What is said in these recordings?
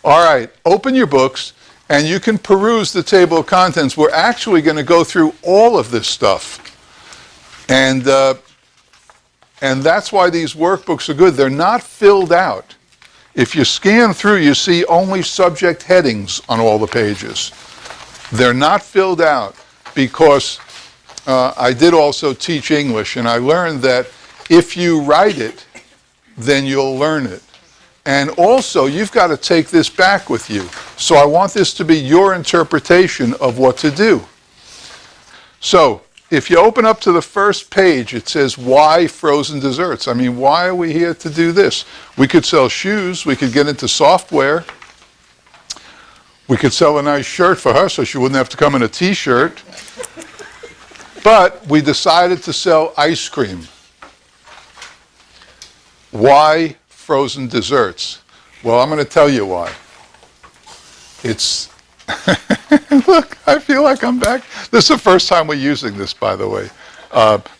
All right, open your books and you can peruse the table of contents. We're actually going to go through all of this stuff. And that's why these workbooks are good. They're not filled out. If you scan through, you see only subject headings on all the pages. They're not filled out because I did also teach English, and I learned that if you write it, then you'll learn it. And also, you've got to take this back with you. So I want this to be your interpretation of what to do. So, if you open up to the first page, it says, why frozen desserts? I mean, why are we here to do this? We could sell shoes. We could get into software. We could sell a nice shirt for her so she wouldn't have to come in a t-shirt. But we decided to sell ice cream. Why frozen desserts? Well, I'm going to tell you why. It's, look, I feel like I'm back. This is the first time we're using this, by the way.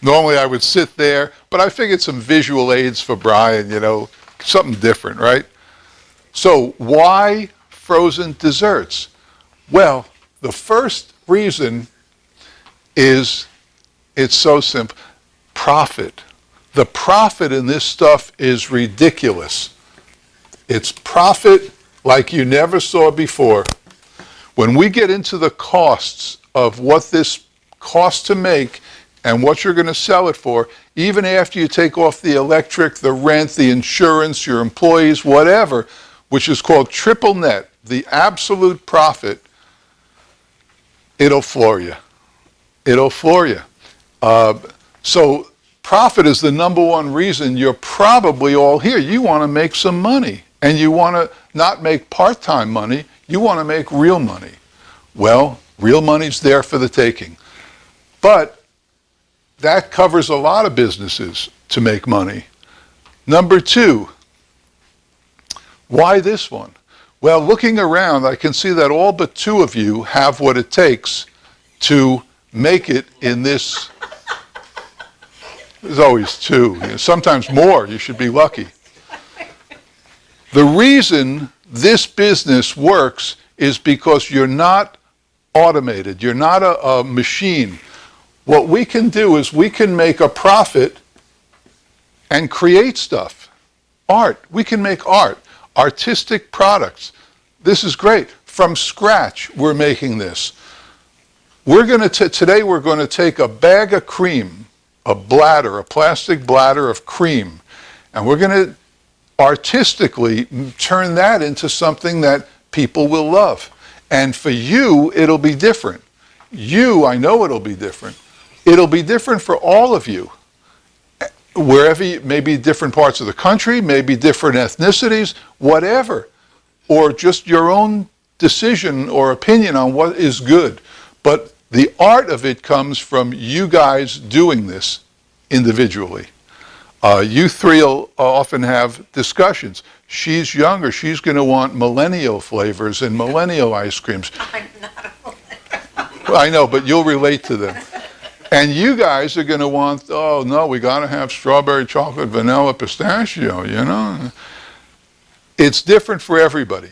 Normally I would sit there, but I figured some visual aids for Brian, you know, something different, right? So why frozen desserts? Well, the first reason is it's so simple. Profit. The profit in this stuff is ridiculous. It's profit like you never saw before. When we get into the costs of what this costs to make and what you're going to sell it for, even after you take off the electric, the rent, the insurance, your employees, whatever, which is called triple net, the absolute profit, it'll floor you. It'll floor you. So profit is the number one reason you're probably all here. You want to make some money, and you want to not make part-time money. You want to make real money. Well, real money's there for the taking. But that covers a lot of businesses to make money. Number two, why this one? Well, looking around, I can see that all but two of you have what it takes to make it in this. There's always two, you know, sometimes more. You should be lucky. The reason this business works is because you're not automated. You're not a machine. What we can do is we can make a profit and create stuff. Art. We can make art. Artistic products. This is great. From scratch, we're making this. Today we're going to take a bag of cream, a bladder, a plastic bladder of cream, and we're going to artistically turn that into something that people will love. And for you, it'll be different. I know it'll be different. It'll be different for all of you. Wherever you, maybe different parts of the country, maybe different ethnicities, whatever. Or just your own decision or opinion on what is good. But the art of it comes from you guys doing this individually. You three will often have discussions. She's younger. She's going to want millennial flavors and millennial ice creams. I'm not a millennial. I know, but you'll relate to them. And you guys are going to want, oh, no, we got to have strawberry, chocolate, vanilla, pistachio, you know. It's different for everybody.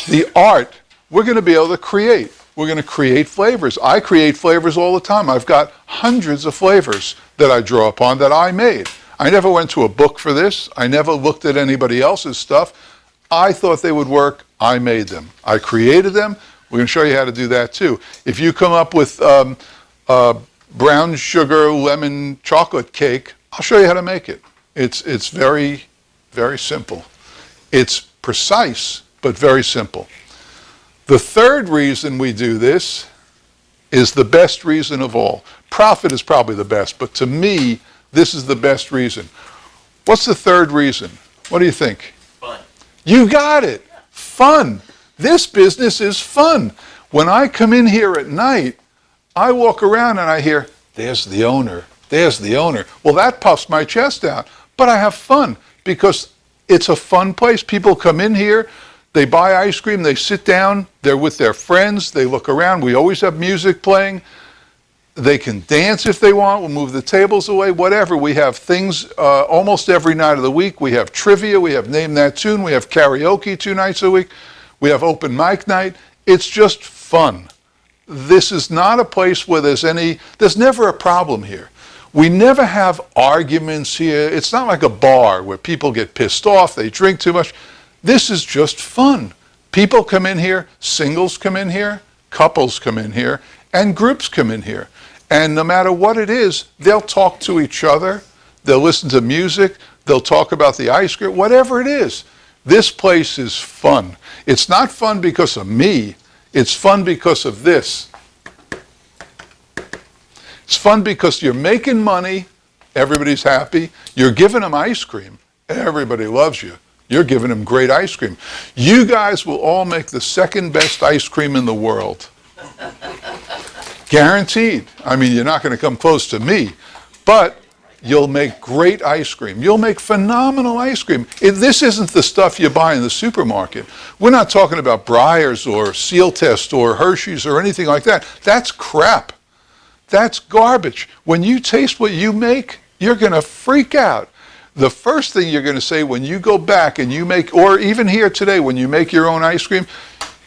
The art, we're going to be able to create. We're going to create flavors. I create flavors all the time. I've got hundreds of flavors that I draw upon that I made. I never went to a book for this. I never looked at anybody else's stuff. I thought they would work. I made them. I created them. We're going to show you how to do that too. If you come up with brown sugar lemon chocolate cake, I'll show you how to make it. It's very, very simple. It's precise, but very simple. The third reason we do this is the best reason of all. Profit is probably the best, but to me, this is the best reason. What's the third reason? What do you think? Fun. You got it. Fun. This business is fun. When I come in here at night, I walk around and I hear, there's the owner, there's the owner. Well, that puffs my chest out. But I have fun because it's a fun place. People come in here, they buy ice cream, they sit down, they're with their friends, they look around. We always have music playing. They can dance if they want. We'll move the tables away, whatever. We have things almost every night of the week. We have trivia. We have Name That Tune. We have karaoke 2 nights a week. We have open mic night. It's just fun. This is not a place where there's never a problem here. We never have arguments here. It's not like a bar where people get pissed off, they drink too much. This is just fun. People come in here, singles come in here, couples come in here, and groups come in here. And no matter what it is, they'll talk to each other, they'll listen to music, they'll talk about the ice cream, whatever it is. This place is fun. It's not fun because of me, it's fun because of this. It's fun because you're making money, everybody's happy. You're giving them ice cream, everybody loves you. You're giving them great ice cream. You guys will all make the second best ice cream in the world. Guaranteed. I mean, you're not going to come close to me, but you'll make great ice cream. You'll make phenomenal ice cream. This isn't the stuff you buy in the supermarket. We're not talking about Breyers or Seal Test or Hershey's or anything like that. That's crap. That's garbage. When you taste what you make, you're going to freak out. The first thing you're going to say when you go back and you make, or even here today when you make your own ice cream,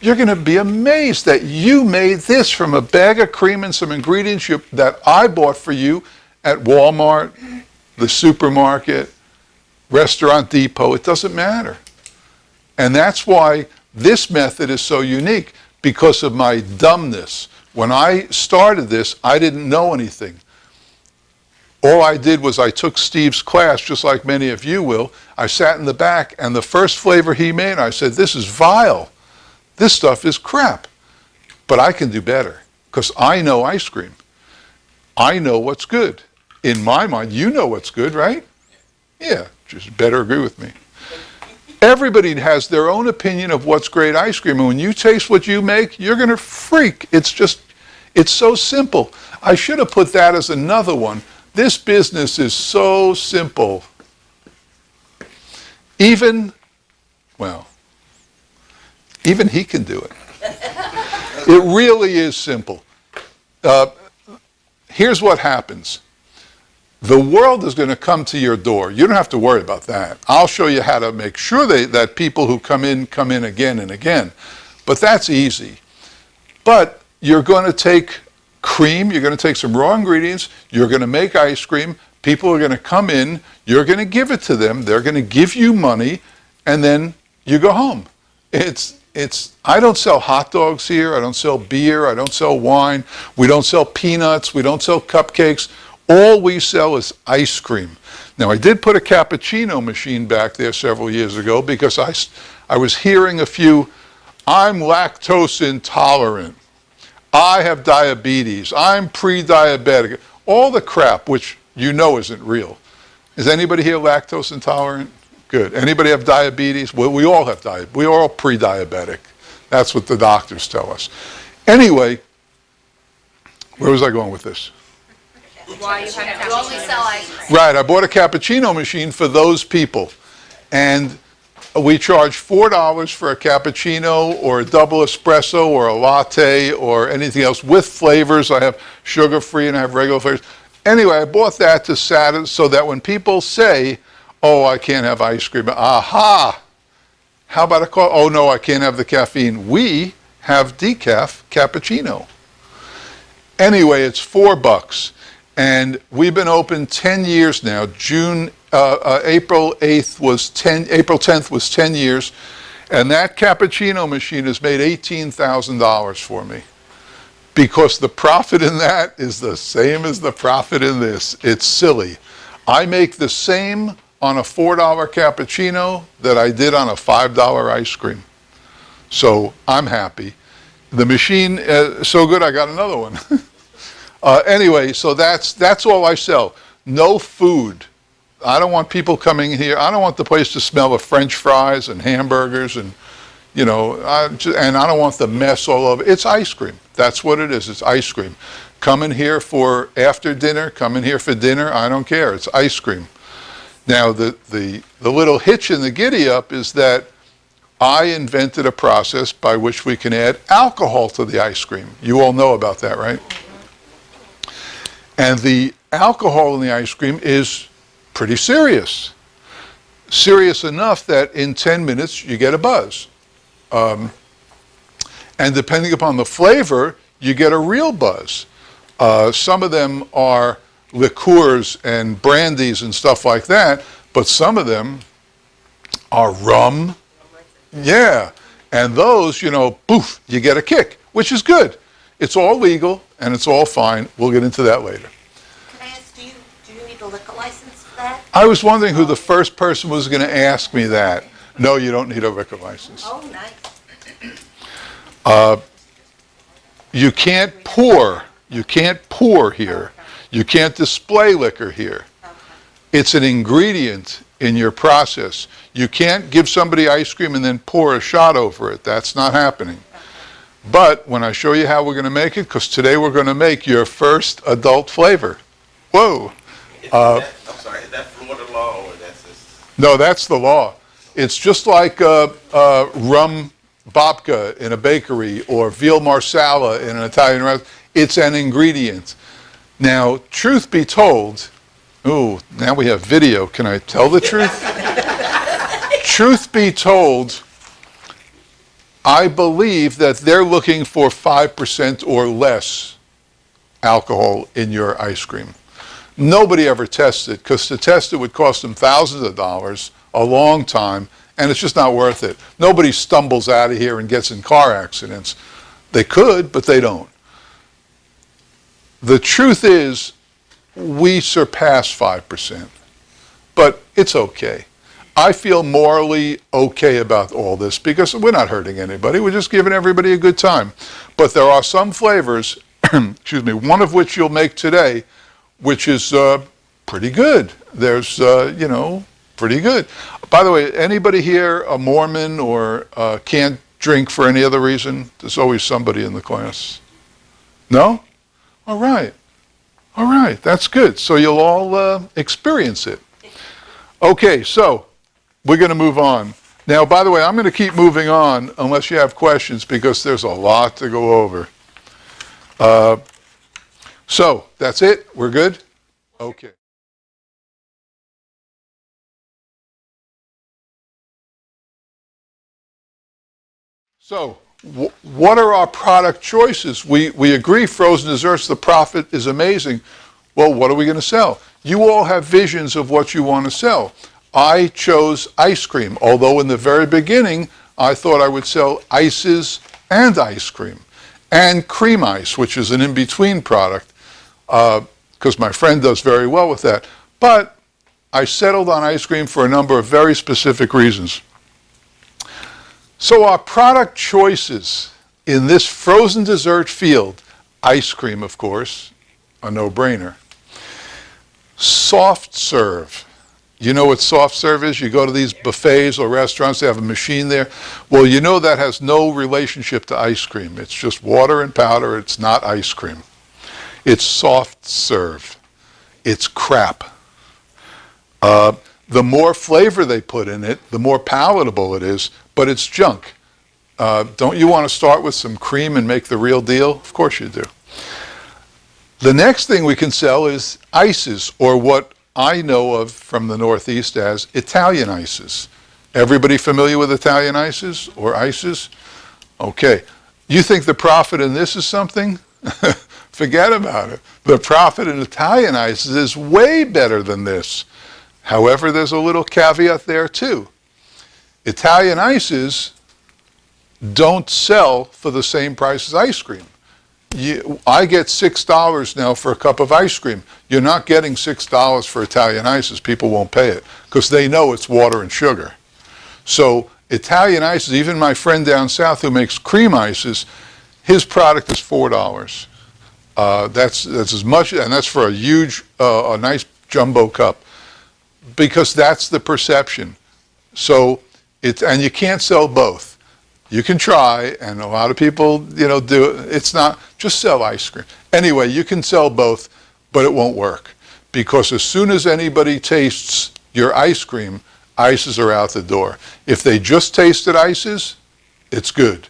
you're going to be amazed that you made this from a bag of cream and some ingredients that I bought for you at Walmart, the supermarket, Restaurant Depot. It doesn't matter. And that's why this method is so unique, because of my dumbness. When I started this, I didn't know anything. All I did was I took Steve's class, just like many of you will. I sat in the back, and the first flavor he made, I said, this is vile. This stuff is crap. But I can do better, because I know ice cream. I know what's good. In my mind, you know what's good, right? Yeah, just better agree with me. Everybody has their own opinion of what's great ice cream, and when you taste what you make, you're going to freak. It's so simple. I should have put that as another one. This business is so simple. Even he can do it. It really is simple. Here's what happens. The world is going to come to your door. You don't have to worry about that. I'll show you how to make sure that people who come in again and again. But that's easy. But you're going to take cream, you're going to take some raw ingredients, you're going to make ice cream, people are going to come in, you're going to give it to them, they're going to give you money, and then you go home. I don't sell hot dogs here, I don't sell beer, I don't sell wine, we don't sell peanuts, we don't sell cupcakes. All we sell is ice cream. Now, I did put a cappuccino machine back there several years ago because I was hearing a few, I'm lactose intolerant, I have diabetes, I'm pre-diabetic, all the crap which you know isn't real. Is anybody here lactose intolerant? Good. Anybody have diabetes? Well, we all have diabetes. We are all pre-diabetic. That's what the doctors tell us. Anyway, where was I going with this? Why you only sell ice cream. Right, I bought a cappuccino machine for those people. And we charge $4 for a cappuccino or a double espresso or a latte or anything else with flavors. I have sugar-free and I have regular flavors. Anyway, I bought that to satisfy, so that when people say, oh, I can't have ice cream, aha! How about a coffee? Oh, no, I can't have the caffeine. We have decaf cappuccino. Anyway, it's $4. And we've been open 10 years now. April 10th was 10 years. And that cappuccino machine has made $18,000 for me. Because the profit in that is the same as the profit in this. It's silly. I make the same on a $4 cappuccino that I did on a $5 ice cream. So I'm happy. The machine is so good I got another one. Anyway, so that's all I sell. No food. I don't want people coming here. I don't want the place to smell of French fries and hamburgers and, and I don't want the mess all over. It's ice cream. That's what it is. It's ice cream. Come in here for after dinner. Come in here for dinner. I don't care. It's ice cream. Now, the little hitch in the giddy up is that I invented a process by which we can add alcohol to the ice cream. You all know about that, right? And the alcohol in the ice cream is pretty serious. Serious enough that in 10 minutes you get a buzz. And depending upon the flavor, you get a real buzz. Some of them are liqueurs and brandies and stuff like that, but some of them are rum. Yeah. And those, poof, you get a kick, which is good. It's all legal and it's all fine. We'll get into that later. Can I ask, do you need a liquor license for that? I was wondering who the first person was going to ask me that. No, you don't need a liquor license. Oh, nice. You can't pour. You can't pour here. You can't display liquor here. It's an ingredient in your process. You can't give somebody ice cream and then pour a shot over it. That's not happening. But when I show you how we're going to make it, because today we're going to make your first adult flavor. Whoa. I'm sorry, is that Florida law or that's just... No, that's the law. It's just like rum babka in a bakery or veal marsala in an Italian restaurant. It's an ingredient. Now, truth be told, now we have video. Can I tell the truth? Truth be told, I believe that they're looking for 5% or less alcohol in your ice cream. Nobody ever tests it, because to test it would cost them thousands of dollars, a long time, and it's just not worth it. Nobody stumbles out of here and gets in car accidents. They could, but they don't. The truth is, we surpass 5%, but it's okay. I feel morally okay about all this because we're not hurting anybody. We're just giving everybody a good time. But there are some flavors, excuse me, one of which you'll make today, which is pretty good. There's, pretty good. By the way, anybody here a Mormon or can't drink for any other reason? There's always somebody in the class. No? All right. All right, that's good. So you'll all experience it. Okay, so we're going to move on. Now, by the way, I'm going to keep moving on unless you have questions because there's a lot to go over. So that's it? We're good? Okay. So what are our product choices? We agree frozen desserts, the profit is amazing. Well, what are we going to sell? You all have visions of what you want to sell. I chose ice cream, although in the very beginning, I thought I would sell ices and ice cream, and cream ice, which is an in-between product, because my friend does very well with that. But I settled on ice cream for a number of very specific reasons. So our product choices in this frozen dessert field, ice cream, of course, a no-brainer. Soft serve. You know what soft serve is? You go to these buffets or restaurants, they have a machine there. Well, you know that has no relationship to ice cream. It's just water and powder. It's not ice cream. It's soft serve. It's crap. The more flavor they put in it, the more palatable it is, but it's junk. Don't you want to start with some cream and make the real deal? Of course you do. The next thing we can sell is ices, or what I know of from the Northeast as Italian ices. Everybody familiar with Italian ices or ices? Okay. You think the profit in this is something? Forget about it. The profit in Italian ices is way better than this. However, there's a little caveat there too. Italian ices don't sell for the same price as ice cream. I get $6 now for a cup of ice cream. You're not getting $6 for Italian ices. People won't pay it because they know it's water and sugar. So Italian ices, even my friend down south who makes cream ices, his product is $4. That's as much, and that's for a huge, a nice jumbo cup, because that's the perception. So and you can't sell both. You can try, and a lot of people, do it. It's not, just sell ice cream. Anyway, you can sell both, but it won't work. Because as soon as anybody tastes your ice cream, ices are out the door. If they just tasted ices, it's good.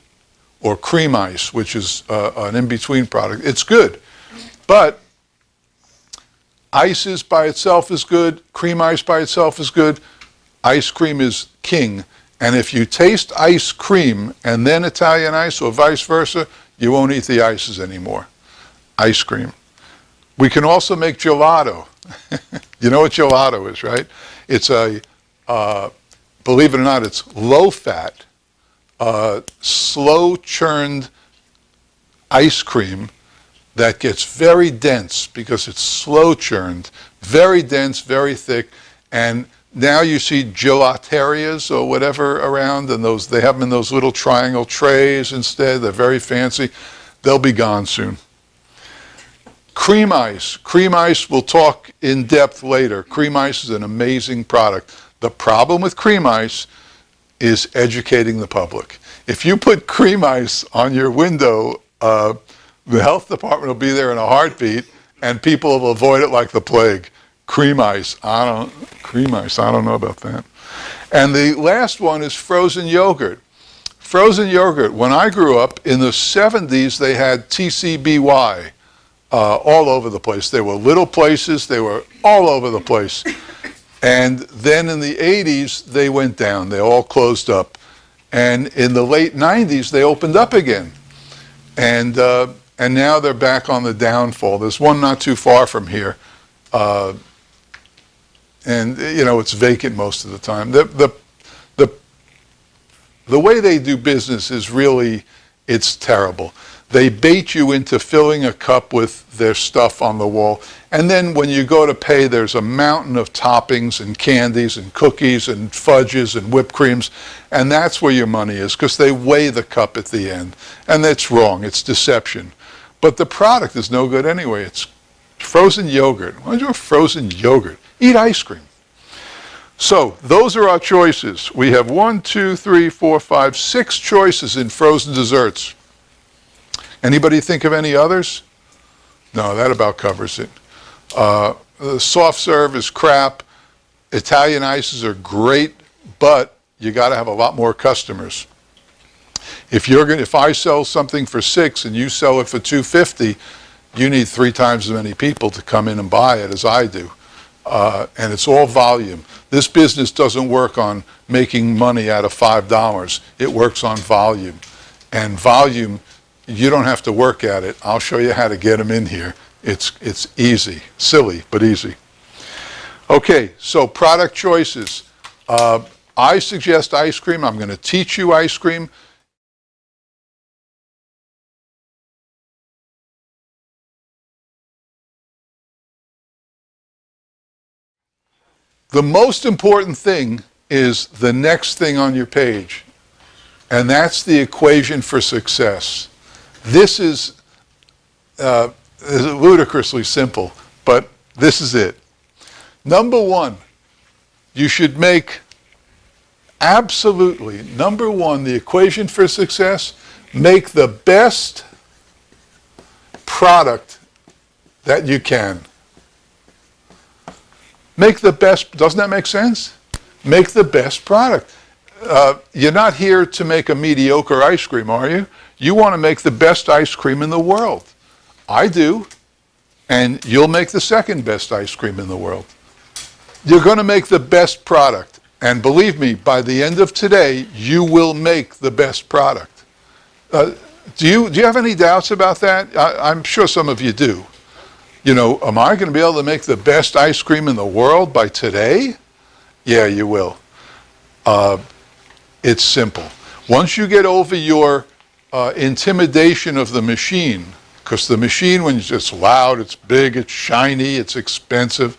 Or cream ice, which is an in-between product, it's good. But ices by itself is good, cream ice by itself is good, ice cream is king. And if you taste ice cream and then Italian ice or vice versa, you won't eat the ices anymore. Ice cream. We can also make gelato. You know what gelato is, right? It's a, believe it or not, it's low-fat, slow-churned ice cream that gets very dense because it's slow-churned, very dense, very thick, and now you see gelaterias or whatever around, and they have them in those little triangle trays instead. They're very fancy. They'll be gone soon. Cream ice. Cream ice, we'll talk in depth later. Cream ice is an amazing product. The problem with cream ice is educating the public. If you put cream ice on your window, the health department will be there in a heartbeat, and people will avoid it like the plague. Cream ice, I don't know about that. And the last one is frozen yogurt. Frozen yogurt, when I grew up in the 70s, they had TCBY all over the place. They were little places, they were all over the place. And then in the 80s, they went down, they all closed up. And in the late 90s, they opened up again. And now they're back on the downfall. There's one not too far from here. And you know, it's vacant most of the time. The way they do business is really, it's terrible. They bait you into filling a cup with their stuff on the wall, and then when you go to pay, there's a mountain of toppings and candies and cookies and fudges and whipped creams, and that's where your money is, because they weigh the cup at the end, and that's wrong. It's deception. But the product is no good anyway. It's frozen yogurt. Why do you have frozen yogurt? Eat ice cream. So those are our choices. We have 1, 2, 3, 4, 5, 6 choices in frozen desserts. Anybody think of any others? No, that about covers it. The soft serve is crap. Italian ices are great, but you got to have a lot more customers. If I sell something for $6 and you sell it for $2.50, you need 3 times as many people to come in and buy it as I do. And it's all volume. This business doesn't work on making money out of $5. It works on volume. And volume, you don't have to work at it. I'll show you how to get them in here. It's easy. Silly, but easy. Okay, so product choices. I suggest ice cream. I'm going to teach you ice cream. The most important thing is the next thing on your page, and that's the equation for success. This is ludicrously simple, but this is it. Number one, you should make absolutely, number one, the equation for success, make the best product that you can. Make the best, doesn't that make sense? Make the best product. You're not here to make a mediocre ice cream, are you? You want to make the best ice cream in the world. I do. And you'll make the second best ice cream in the world. You're going to make the best product. And believe me, by the end of today, you will make the best product. Do you have any doubts about that? I'm sure some of you do. You know, am I going to be able to make the best ice cream in the world by today? Yeah, you will. It's simple. Once you get over your intimidation of the machine, because the machine, when it's loud, it's big, it's shiny, it's expensive,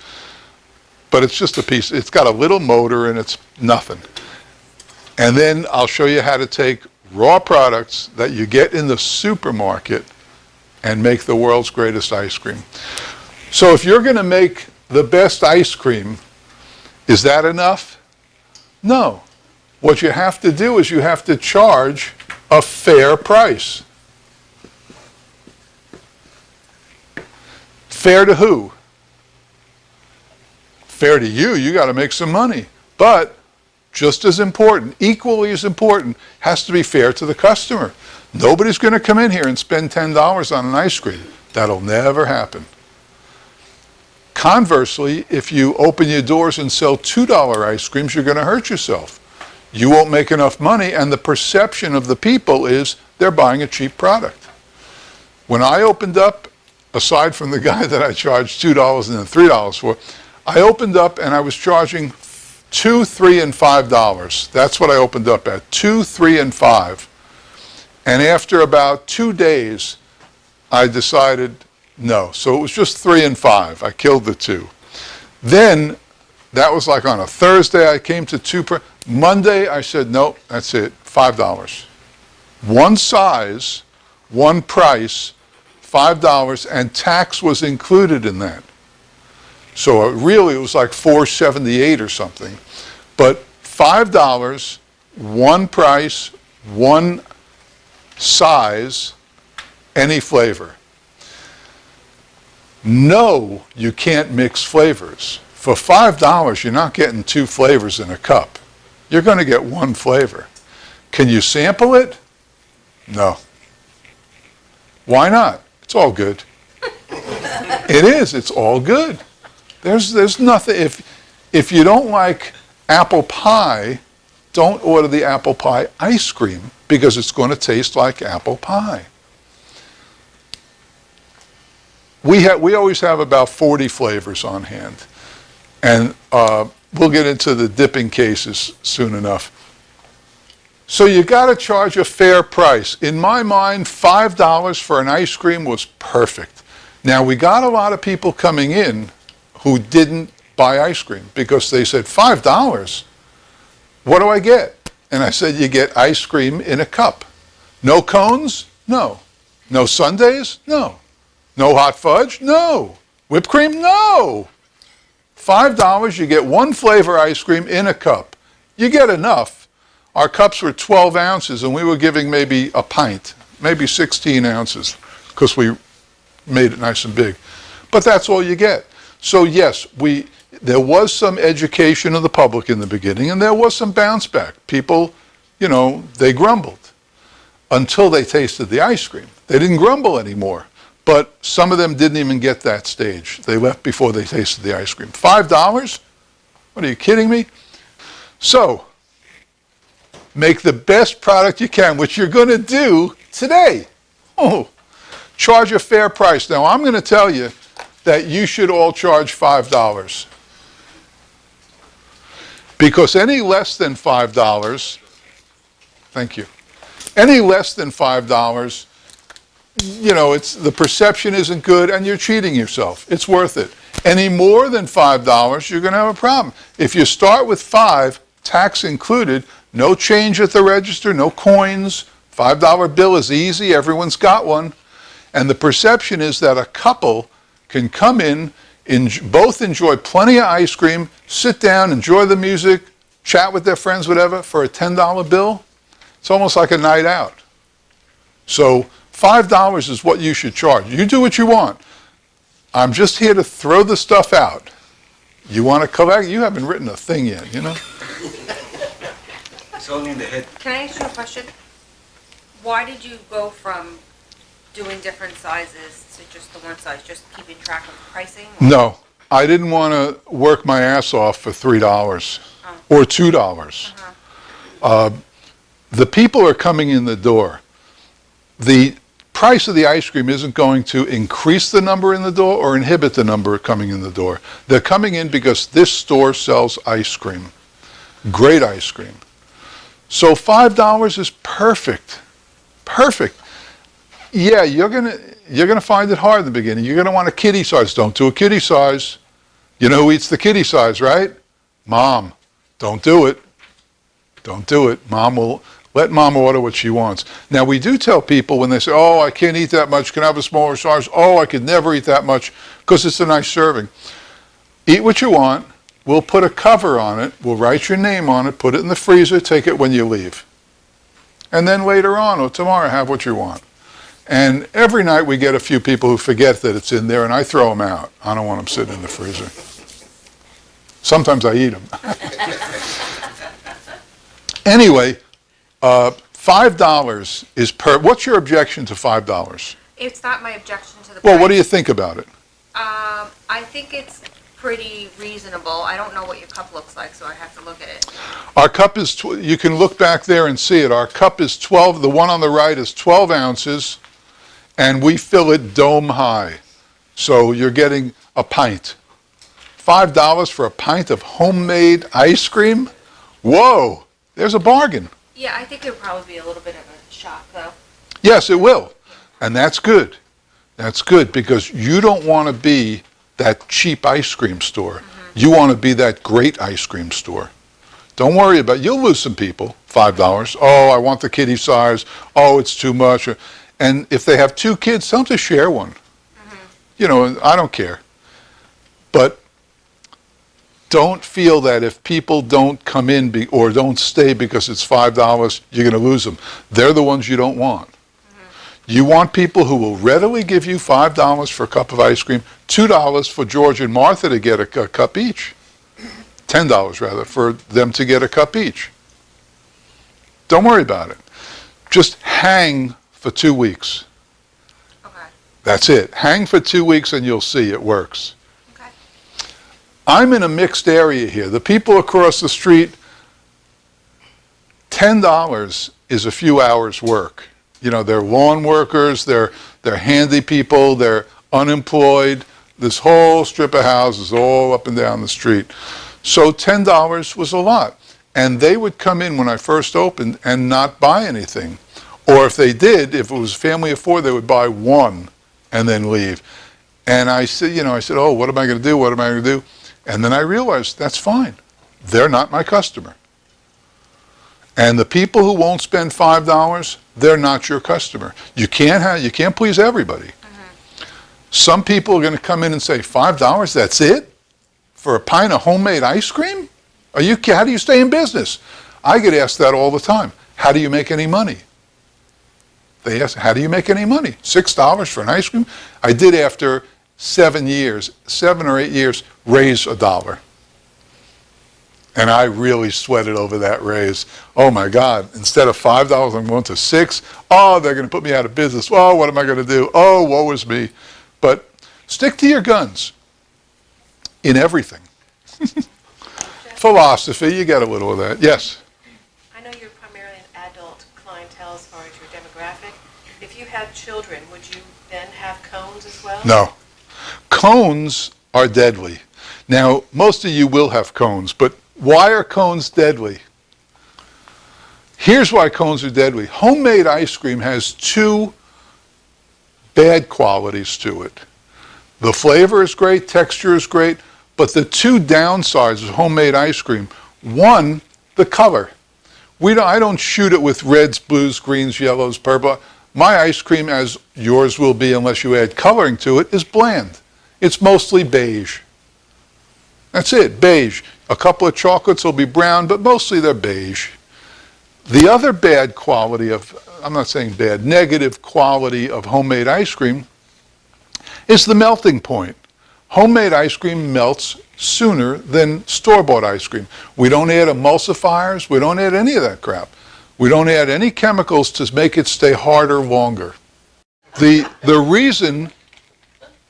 but it's just a piece. It's got a little motor and it's nothing. And then I'll show you how to take raw products that you get in the supermarket and make the world's greatest ice cream. So if you're going to make the best ice cream, is that enough? No. What you have to do is you have to charge a fair price. Fair to who? Fair to you. You got to make some money. But just as important, equally as important, has to be fair to the customer. Nobody's going to come in here and spend $10 on an ice cream. That'll never happen. Conversely, if you open your doors and sell $2 ice creams, you're going to hurt yourself. you won't make enough money, and the perception of the people is they're buying a cheap product. When I opened up, aside from the guy that I charged $2 and then $3 for, I opened up and I was charging $2, $3, and $5. That's what I opened up at, $2, $3, and $5. And after about 2 days, I decided no. So it was just $3 and $5. I killed the 2. Then, that was like on a Thursday, I came to 2 per. Monday, I said, nope, that's it, $5. One size, one price, $5, and tax was included in that. So it was like $4.78 or something. But $5, one price, one size, any flavor. No, you can't mix flavors. For $5, you're not getting 2 flavors in a cup. You're going to get 1 flavor. Can you sample it? No. Why not? It's all good. It is. It's all good. There's nothing. If you don't like apple pie, don't order the apple pie ice cream because it's going to taste like apple pie. We always have about 40 flavors on hand, and we'll get into the dipping cases soon enough. So you got to charge a fair price. In my mind, $5 for an ice cream was perfect. Now, we got a lot of people coming in who didn't buy ice cream because they said, $5? What do I get? And I said, you get ice cream in a cup. No cones? No. No sundaes? No. No hot fudge? No. Whipped cream? No. $5, you get 1 flavor ice cream in a cup. You get enough. Our cups were 12 ounces, and we were giving maybe a pint, maybe 16 ounces, because we made it nice and big. But that's all you get. So yes, there was some education of the public in the beginning, and there was some bounce back. People, they grumbled until they tasted the ice cream. They didn't grumble anymore. But some of them didn't even get that stage. They left before they tasted the ice cream. $5? What, are you kidding me? So, make the best product you can, which you're going to do today. Charge a fair price. Now, I'm going to tell you that you should all charge $5. Because any less than $5, thank you, any less than $5, the perception isn't good and you're cheating yourself. It's worth it. Any more than $5, you're going to have a problem. If you start with $5, tax included, no change at the register, no coins, $5 bill is easy, everyone's got one. And the perception is that a couple can come in, both enjoy plenty of ice cream, sit down, enjoy the music, chat with their friends, whatever, for a $10 bill. It's almost like a night out. So $5 is what you should charge. You do what you want. I'm just here to throw the stuff out. You want to collect? You haven't written a thing yet, It's only in the head. Can I ask you a question? Why did you go from doing different sizes to just the one size, just keeping track of pricing? No, I didn't want to work my ass off for $3 or $2. The people are coming in the door. The price of the ice cream isn't going to increase the number in the door or inhibit the number coming in the door. They're coming in because this store sells ice cream. Great ice cream. So $5 is perfect. Perfect. Yeah, you're gonna find it hard in the beginning. You're gonna want a kiddie size. Don't do a kiddie size. You know who eats the kiddie size, right? Mom. Don't do it. Don't do it. Let mom order what she wants. Now, we do tell people when they say, oh, I can't eat that much, can I have a smaller size? Oh, I could never eat that much, because it's a nice serving. Eat what you want. We'll put a cover on it. We'll write your name on it, put it in the freezer, take it when you leave. And then later on or tomorrow, have what you want. And every night we get a few people who forget that it's in there, and I throw them out. I don't want them sitting in the freezer. Sometimes I eat them. Anyway, $5 is what's your objection to $5? It's not my objection to the price. Well, what do you think about it? I think it's pretty reasonable. I don't know what your cup looks like, so I have to look at it. Our cup is, you can look back there and see it. Our cup is 12, the one on the right is 12 ounces, and we fill it dome high. So you're getting a pint. $5 for a pint of homemade ice cream? Whoa, there's a bargain. Yeah, I think it would probably be a little bit of a shock, though. Yes, it will. And that's good. That's good because you don't want to be that cheap ice cream store. You want to be that great ice cream store. Don't worry about it. You'll lose some people, $5. Oh, I want the kiddie size. Oh, it's too much. And if they have 2 kids, tell them to share one. You know, I don't care. But don't feel that if people don't come in or don't stay because it's $5, you're going to lose them. They're the ones you don't want. You want people who will readily give you $5 for a cup of ice cream, $2 for George and Martha to get a cup each. $10 rather, for them to get a cup each. Don't worry about it. Just hang for 2 weeks. Okay. That's it. Hang for 2 weeks and you'll see it works. Okay. I'm in a mixed area here. The people across the street, $10 is a few hours' work. You know, they're lawn workers, they're handy people, they're unemployed. This whole strip of houses all up and down the street. So $10 was a lot. And they would come in when I first opened and not buy anything. Or if they did, if it was a family of 4, they would buy one and then leave. And I said, oh, what am I going to do? What am I going to do? And then I realized that's fine. They're not my customer. And the people who won't spend $5, they're not your customer. You can't please everybody. Some people are going to come in and say, $5, that's it? For a pint of homemade ice cream? How do you stay in business? I get asked that all the time. How do you make any money? They ask, how do you make any money? $6 for an ice cream? I did after 7 or 8 years, raise $1. And I really sweated over that raise. Oh my God, instead of $5, I'm going to $6. Oh, they're going to put me out of business. Oh, what am I going to do? Oh, woe is me. But stick to your guns in everything. Philosophy, you got a little of that. Yes? I know you're primarily an adult clientele as far as your demographic. If you have children, would you then have cones as well? No. Cones are deadly. Now, most of you will have cones, but why are cones deadly? Here's why cones are deadly. Homemade ice cream has 2 bad qualities to it. The flavor is great, texture is great, but the 2 downsides of homemade ice cream, one, the color. I don't shoot it with reds, blues, greens, yellows, purple. My ice cream, as yours will be unless you add coloring to it, is bland. It's mostly beige. That's it, beige. A couple of chocolates will be brown, but mostly they're beige. The other bad quality I'm not saying bad, negative quality of homemade ice cream is the melting point. Homemade ice cream melts sooner than store-bought ice cream. We don't add emulsifiers. We don't add any of that crap. We don't add any chemicals to make it stay harder longer. The reason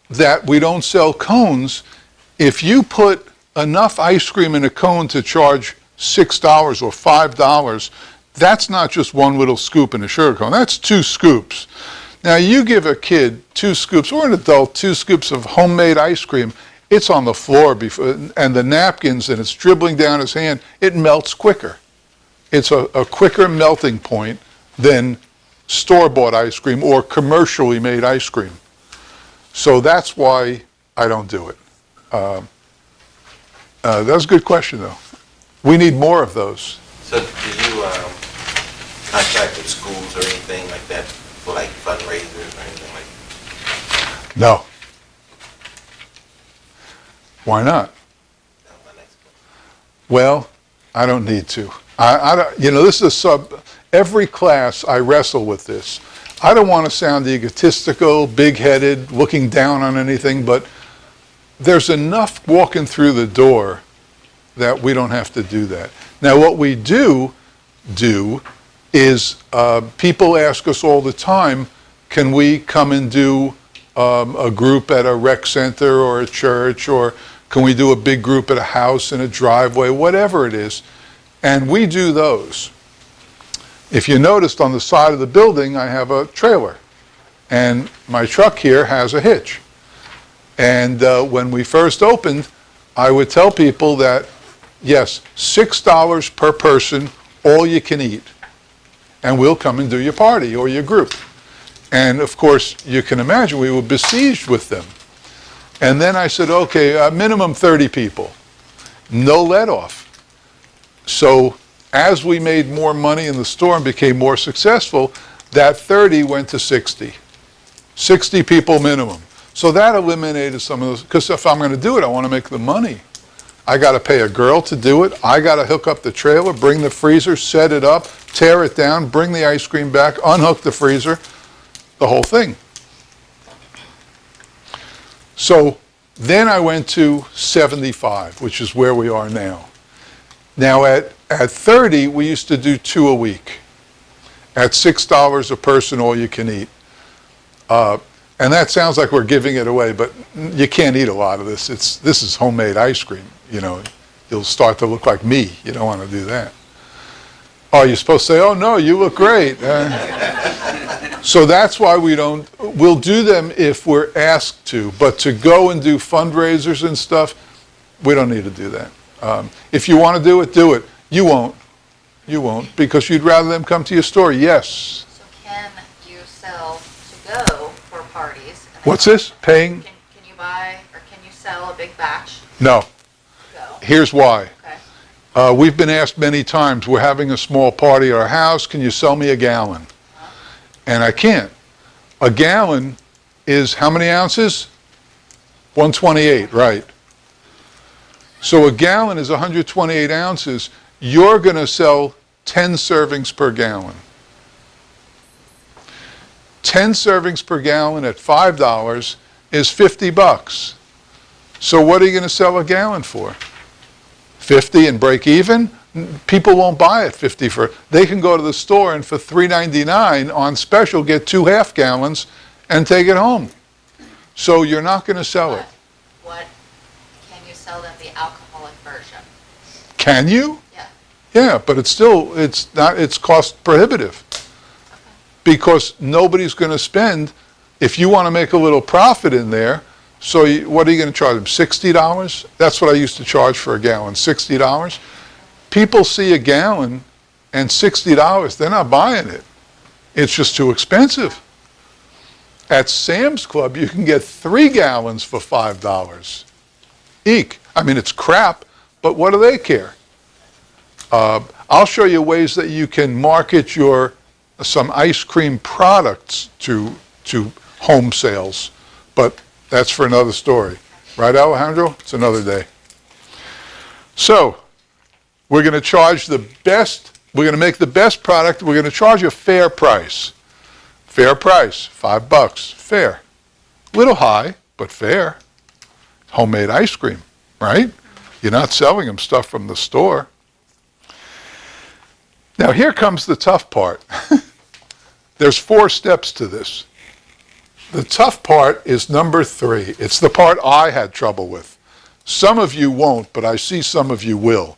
that we don't sell cones, if you put enough ice cream in a cone to charge $6 or $5, that's not just one little scoop in a sugar cone. That's 2 scoops. Now, you give a kid 2 scoops, or an adult 2 scoops of homemade ice cream, it's on the floor and the napkins, and it's dribbling down his hand. It melts quicker. It's a quicker melting point than store-bought ice cream or commercially made ice cream. So that's why I don't do it. That was a good question, though. We need more of those. So do you contract with schools or anything like that for like fundraisers or anything like that? No. Why not? That's my next question. Well, I don't need to. This is every class I wrestle with this. I don't want to sound egotistical, big-headed, looking down on anything, but there's enough walking through the door that we don't have to do that. Now, what we do is people ask us all the time, can we come and do a group at a rec center or a church or Can we do a big group at a house, in a driveway, whatever it is? And we do those. If you noticed on the side of the building, I have a trailer. And my truck here has a hitch. And when we first opened, I would tell people that, yes, $6 per person, all you can eat. And we'll come and do your party or your group. And of course, you can imagine we were besieged with them. And then I said, okay, minimum 30 people. No let off. So as we made more money in the store and became more successful, that 30 went to 60. 60 people minimum. So that eliminated some of those, because if I'm going to do it, I want to make the money. I got to pay a girl to do it. I got to hook up the trailer, bring the freezer, set it up, tear it down, bring the ice cream back, unhook the freezer, the whole thing. So then I went to 75, which is where we are now. Now at 30, we used to do 2 a week. At $6 a person, all you can eat. And that sounds like we're giving it away, but you can't eat a lot of this. This is homemade ice cream. You know, you'll start to look like me. You don't want to do that. Oh, you're supposed to say, oh no, you look great. So that's why we'll do them if we're asked to, but to go and do fundraisers and stuff, we don't need to do that. If you want to do it. You won't. You won't, because you'd rather them come to your store. Yes. So can you sell to go for parties? What's this? Paying? Can you buy, or can you sell a big batch No. to go? Here's why. Okay. We've been asked many times, we're having a small party at our house, can you sell me a gallon? And I can't. A gallon is how many ounces? 128, right. So a gallon is 128 ounces. You're going to sell 10 servings per gallon. 10 servings per gallon at $5 is $50. So what are you going to sell a gallon for? 50 and break even? People won't buy it 50 for. They can go to the store and for $3.99 on special get 2 half gallons and take it home. So you're not going to sell it. What can you sell them the alcoholic version? Can you? Yeah. Yeah, but it's cost prohibitive. Because nobody's going to spend, if you want to make a little profit in there, so what are you going to charge them, $60? That's what I used to charge for a gallon, $60. People see a gallon and $60, they're not buying it. It's just too expensive. At Sam's Club, you can get 3 gallons for $5. Eek. I mean, it's crap, but what do they care? I'll show you ways that you can market some ice cream products to home sales, but that's for another story. Right, Alejandro? It's another day. So, we're going to charge the best, we're going to make the best product, we're going to charge a fair price. Fair price, $5, fair. Little high, but fair. Homemade ice cream, right? You're not selling them stuff from the store. Now here comes the tough part. There's 4 steps to this. The tough part is number 3. It's the part I had trouble with. Some of you won't, but I see some of you will.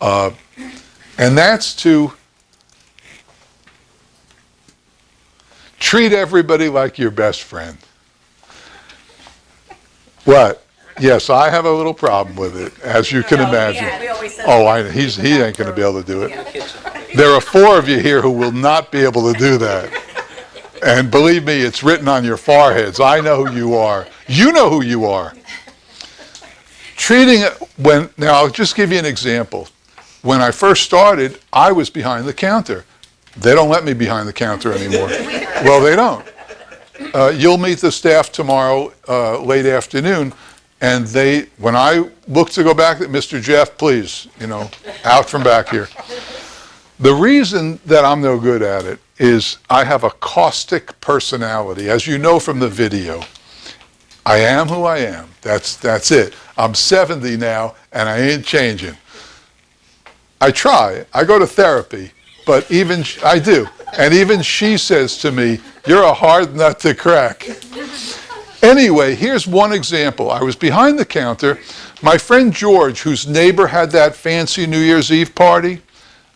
And that's to treat everybody like your best friend. What? Yes, I have a little problem with it, as you can imagine. Yeah, we always said He ain't going to be able to do it. There are 4 of you here who will not be able to do that. And believe me, it's written on your foreheads. I know who you are. You know who you are. Now I'll just give you an example. When I first started, I was behind the counter. They don't let me behind the counter anymore. Well, they don't. You'll meet the staff tomorrow, late afternoon, and when I look to go back, Mr. Jeff, please, out from back here. The reason that I'm no good at it is I have a caustic personality, as you know from the video. I am who I am. That's it. I'm 70 now, and I ain't changing. I try. I go to therapy, but I do. And even she says to me, you're a hard nut to crack. Anyway, here's one example. I was behind the counter. My friend George, whose neighbor had that fancy New Year's Eve party,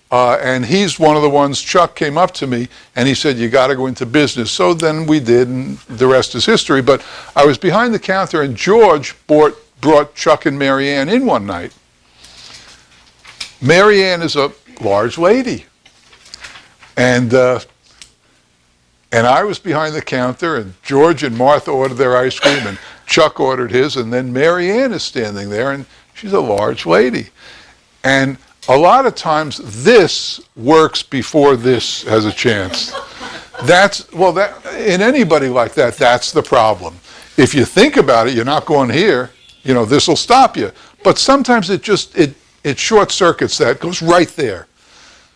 and he's one of the ones, Chuck came up to me and he said, you got to go into business. So then we did, and the rest is history. But I was behind the counter and George brought Chuck and Mary Ann in one night. Mary Ann is a large lady. And I was behind the counter, and George and Martha ordered their ice cream, and Chuck ordered his, and then Mary Ann is standing there, and she's a large lady. And a lot of times this works before this has a chance. In anybody like that, that's the problem. If you think about it, you're not going here, this will stop you. But sometimes it short circuits that, goes right there.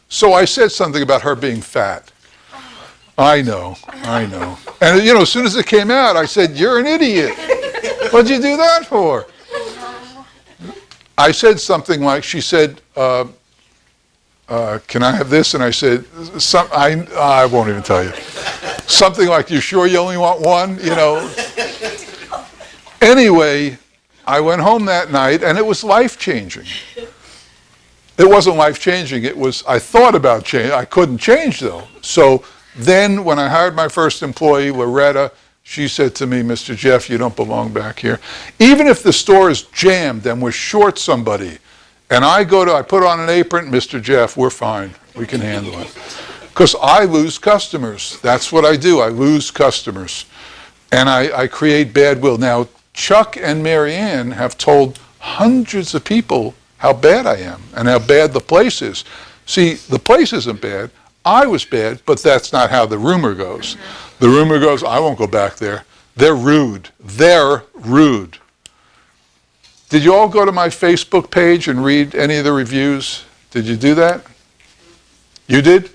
So I said something about her being fat. I know. And as soon as it came out, I said, you're an idiot. What'd you do that for? I said something like, she said, can I have this? And I said, I won't even tell you. Something like, you sure you only want one? Anyway, I went home that night and it was life-changing. It wasn't life-changing. I thought about change. I couldn't change though. So then when I hired my first employee, Loretta, she said to me, Mr. Jeff, you don't belong back here. Even if the store is jammed and we're short somebody, and I put on an apron, Mr. Jeff, we're fine. We can handle it. Because I lose customers. That's what I do. I lose customers. And I create bad will. Now, Chuck and Mary Ann have told hundreds of people how bad I am and how bad the place is. See, the place isn't bad. I was bad, but that's not how the rumor goes. The rumor goes, I won't go back there. They're rude. They're rude. Did you all go to my Facebook page and read any of the reviews? Did you do that? You did?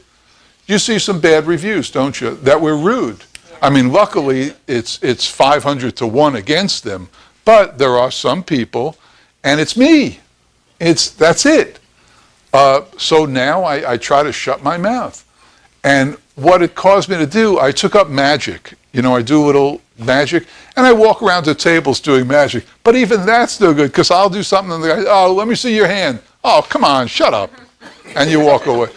You see some bad reviews, don't you? That we're rude. I mean, luckily, it's 500 to 1 against them, but there are some people, and it's me. That's it. So now I try to shut my mouth. And what it caused me to do, I took up magic. I do a little magic, and I walk around to tables doing magic. But even that's no good, because I'll do something, and the guy, oh, let me see your hand. Oh, come on, shut up. And you walk away.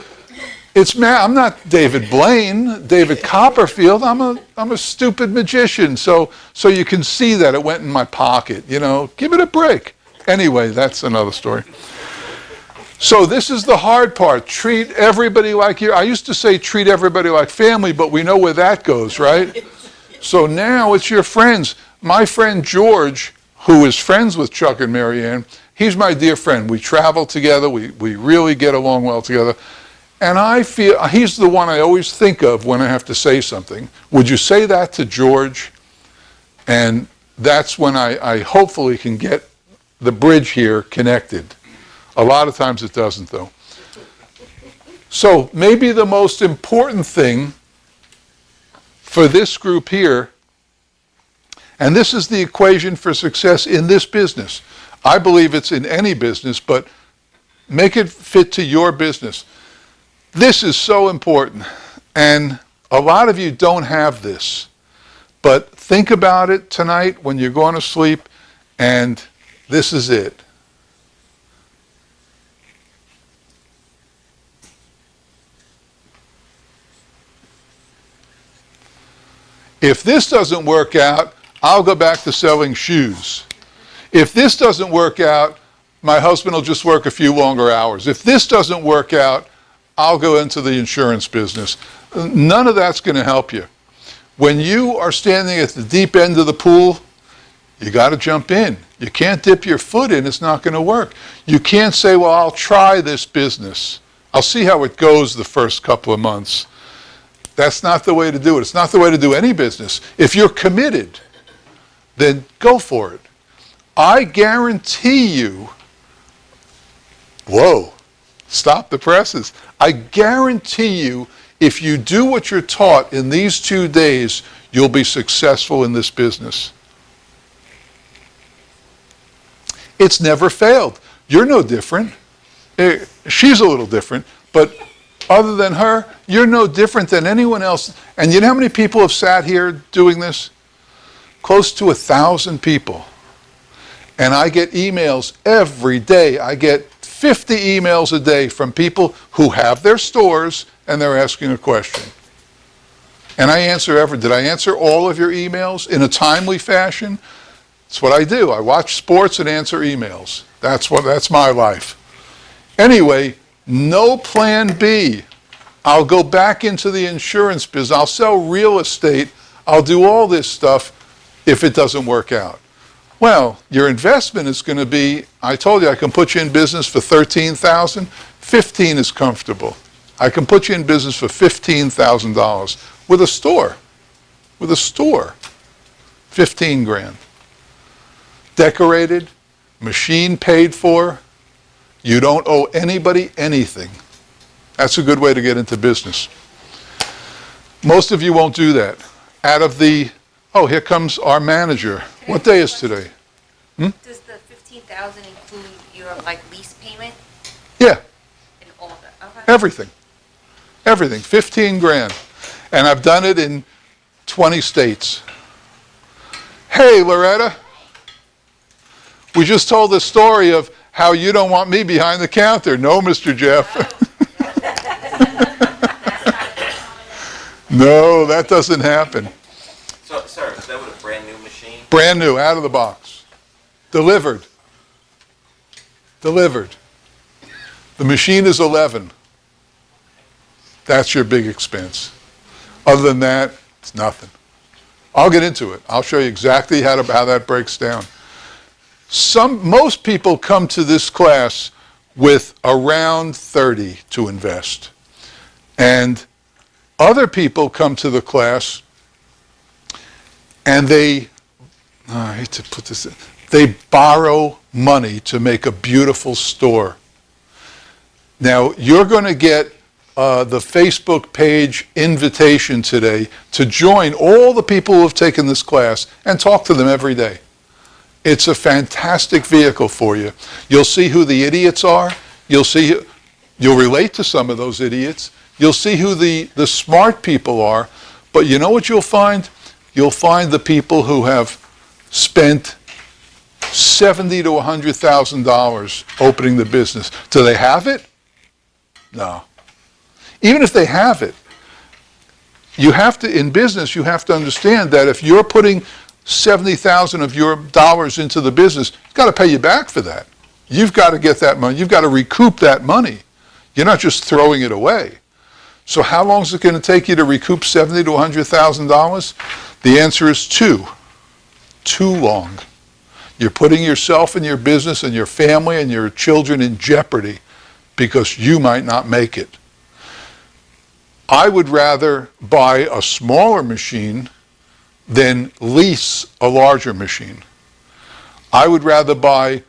I'm not David Blaine, David Copperfield. I'm a stupid magician. So you can see that it went in my pocket. Give it a break. Anyway, that's another story. So this is the hard part. Treat everybody like I used to say treat everybody like family, but we know where that goes, right? So now it's your friends. My friend George, who is friends with Chuck and Mary Ann, he's my dear friend. We travel together. We really get along well together. And I feel he's the one I always think of when I have to say something. Would you say that to George? And that's when I hopefully can get the bridge here connected. A lot of times it doesn't, though. So maybe the most important thing for this group here, and this is the equation for success in this business. I believe it's in any business, but make it fit to your business. This is so important, and a lot of you don't have this, but think about it tonight when you're going to sleep, and this is it. If this doesn't work out, I'll go back to selling shoes. If this doesn't work out, my husband will just work a few longer hours. If this doesn't work out, I'll go into the insurance business. None of that's going to help you. When you are standing at the deep end of the pool, you got to jump in. You can't dip your foot in. It's not going to work. You can't say, well, I'll try this business. I'll see how it goes the first couple of months. That's not the way to do it. It's not the way to do any business. If you're committed, then go for it. I guarantee you, whoa, stop the presses. I guarantee you, if you do what you're taught in these 2 days, you'll be successful in this business. It's never failed. You're no different. She's a little different, but other than her, you're no different than anyone else. And you know how many people have sat here doing this? Close to 1,000 people. And I get emails every day. I get 50 emails a day from people who have their stores and they're asking a question. And I answer did I answer all of your emails in a timely fashion? That's what I do. I watch sports and answer emails. That's my life. Anyway, no plan B. I'll go back into the insurance business. I'll sell real estate. I'll do all this stuff if it doesn't work out. Well, your investment is going to be, I told you I can put you in business for $13,000. 15 is comfortable. I can put you in business for $15,000 with a store. With a store. 15 grand. Decorated, machine paid for. You don't owe anybody anything. That's a good way to get into business. Most of you won't do that. Here comes our manager. What day is today? Does the 15,000 include your lease payment Yeah, and all that? Okay. everything. Everything, 15 grand. And I've done it in 20 states. Hey, Loretta. We just told the story of how you don't want me behind the counter. No, Mr. Jeff. No, that doesn't happen. So, sir, is that with a brand new machine? Brand new, out of the box. Delivered. Delivered. The machine is 11. That's your big expense. Other than that, it's nothing. I'll get into it. I'll show you exactly how that breaks down. Most people come to this class with around 30 to invest. And other people come to the class and I hate to put this in, they borrow money to make a beautiful store. Now, you're going to get the Facebook page invitation today to join all the people who have taken this class and talk to them every day. It's a fantastic vehicle for you. You'll see who the idiots are. You'll relate to some of those idiots. You'll see who the smart people are. But you know what you'll find? You'll find the people who have spent $70,000 to $100,000 opening the business. Do they have it? No. Even if they have it, in business, you have to understand that if you're putting 70,000 of your dollars into the business, it's got to pay you back for that. You've got to get that money. You've got to recoup that money. You're not just throwing it away. So how long is it going to take you to recoup $70,000 to $100,000? The answer is too long. You're putting yourself and your business and your family and your children in jeopardy because you might not make it. I would rather buy a smaller machine than lease a larger machine. I would rather buy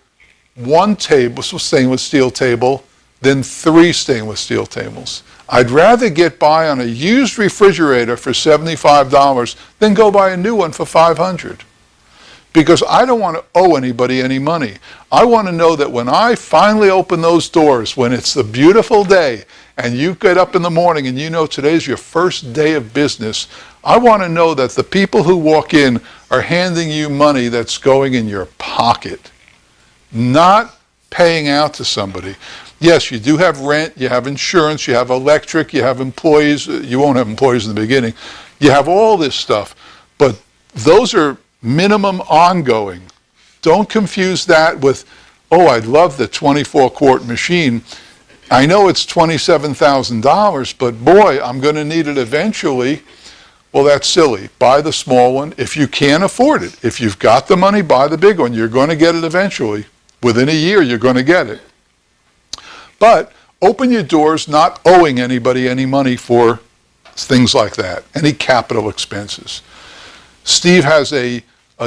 one stainless steel table than 3 stainless steel tables. I'd rather get by on a used refrigerator for $75 than go buy a new one for $500. Because I don't want to owe anybody any money. I want to know that when I finally open those doors, when it's a beautiful day, and you get up in the morning and you know today's your first day of business, I want to know that the people who walk in are handing you money that's going in your pocket, not paying out to somebody. Yes, you do have rent, you have insurance, you have electric, you have employees. You won't have employees in the beginning. You have all this stuff, but those are minimum ongoing. Don't confuse that with, oh, I'd love the 24-quart machine. I know it's $27,000, but boy, I'm going to need it eventually. Well, that's silly. Buy the small one if you can afford it. If you've got the money, buy the big one. You're going to get it eventually. Within a year, you're going to get it. But open your doors not owing anybody any money for things like that, any capital expenses. Steve has a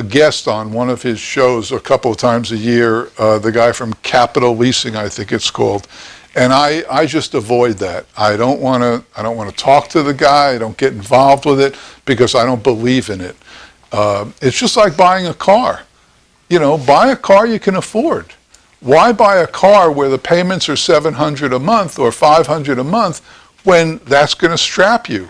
guest on one of his shows a couple of times a year, the guy from Capital Leasing, I think it's called. And I just avoid that. I don't want to talk to the guy. I don't get involved with it because I don't believe in it. It's just like buying a car. Buy a car you can afford. Why buy a car where the payments are $700 a month or $500 a month when that's going to strap you?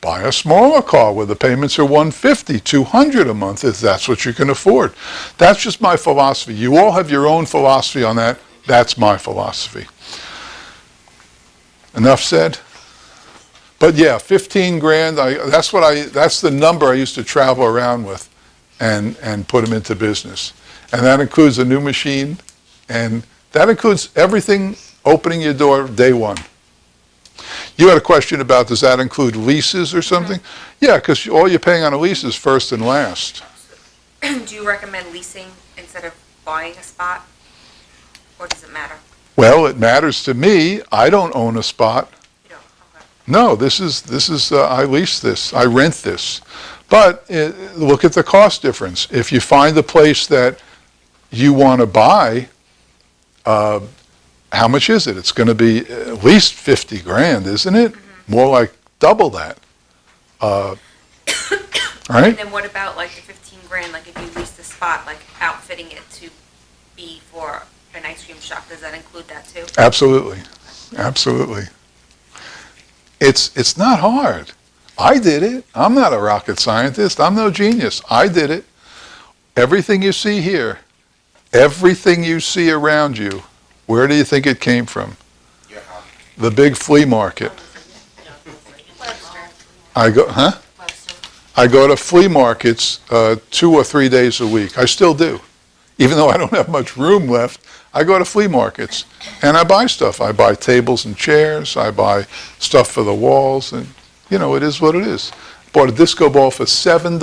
buy a smaller car where the payments are $150, $200 a month if that's what you can afford. That's just my philosophy. You all have your own philosophy on that. That's my philosophy. Enough said? But yeah, 15 grand, that's the number I used to travel around with and put them into business. And that includes a new machine, and that includes everything opening your door day one. You had a question about, does that include leases or something? Yeah, because all you're paying on a lease is first and last. Do you recommend leasing instead of buying a spot? Or does it matter? Well, it matters to me. I don't own a spot. You don't, okay. No, this is I lease this, I rent this. But look at the cost difference. If you find a place that you want to buy, how much is it? It's going to be at least 50 grand, isn't it? Mm-hmm. More like double that. Right? And then what about like the 15 grand, like if you lease the spot, like outfitting it to be for an ice cream shop, does that include that too? Absolutely. Absolutely. It's not hard. I did it. I'm not a rocket scientist. I'm no genius. I did it. Everything you see here, everything you see around you, where do you think it came from? Your house. The big flea market. I go to flea markets 2 or 3 days a week. I still do. Even though I don't have much room left, I go to flea markets and I buy stuff. I buy tables and chairs. I buy stuff for the walls, and it is what it is. Bought a disco ball for $7.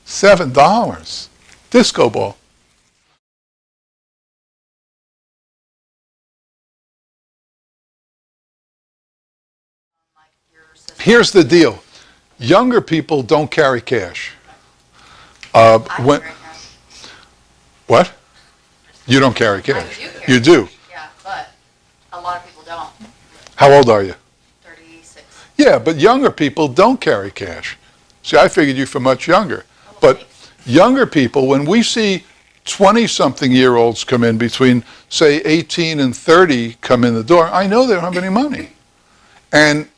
$7. Disco ball. Here's the deal. Younger people don't carry cash. What? You don't carry cash. I do carry You do. Yeah, but a lot of people don't. How old are you? 36. Yeah, but younger people don't carry cash. See, I figured you for much younger. Oh, But thanks. younger people, when we see 20-something-year-olds come in between, say, 18 and 30 come in the door, I know they don't have any money. And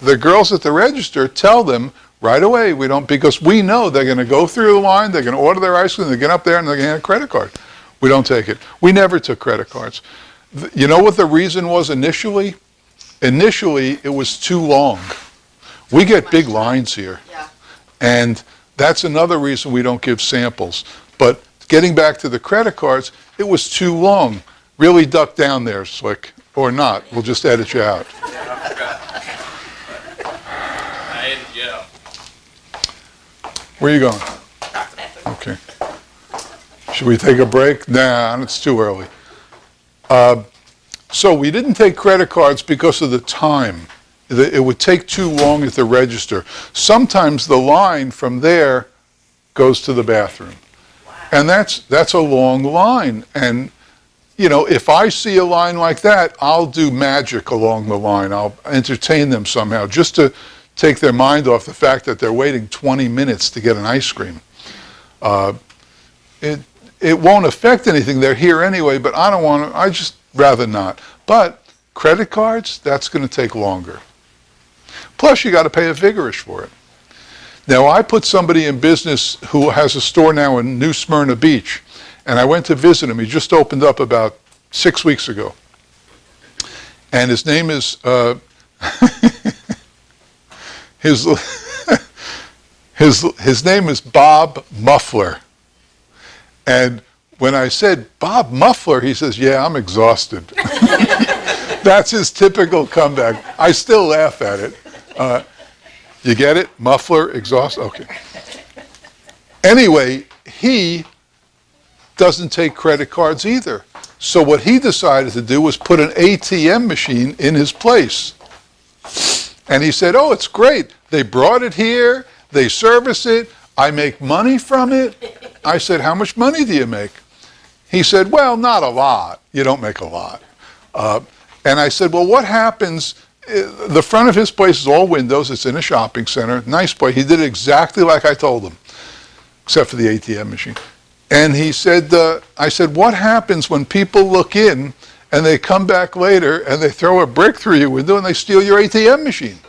the girls at the register tell them right away, because we know they're going to go through the line, they're going to order their ice cream, they're going to get up there and they're going to get a credit card. We don't take it. We never took credit cards. You know what the reason was initially? Initially, it was too long. We get big lines here. Yeah. And that's another reason we don't give samples. But getting back to the credit cards, it was too long. Really duck down there, Slick. Or not. We'll just edit you out. Where are you going? Okay. Should we take a break? Nah, it's too early. So we didn't take credit cards because of the time. It would take too long at the register. Sometimes the line from there goes to the bathroom. And that's a long line. And, if I see a line like that, I'll do magic along the line. I'll entertain them somehow just to take their mind off the fact that they're waiting 20 minutes to get an ice cream. It won't affect anything. They're here anyway, but I just rather not. But credit cards, that's going to take longer. Plus, you got to pay a vigorish for it. Now, I put somebody in business who has a store now in New Smyrna Beach, and I went to visit him. He just opened up about 6 weeks ago. And his name is, his name is Bob Muffler. And when I said, Bob Muffler, he says, yeah, I'm exhausted. That's his typical comeback. I still laugh at it. You get it? Muffler, exhaust, okay. Anyway, he doesn't take credit cards either. So what he decided to do was put an ATM machine in his place. And he said, oh, it's great. They brought it here. They service it. I make money from it. I said, how much money do you make? He said, well, not a lot. You don't make a lot. And I said, well, what happens? The front of his place is all windows. It's in a shopping center. Nice place. He did it exactly like I told him, except for the ATM machine. And he said, I said, what happens when people look in and they come back later and they throw a brick through your window and they steal your ATM machine?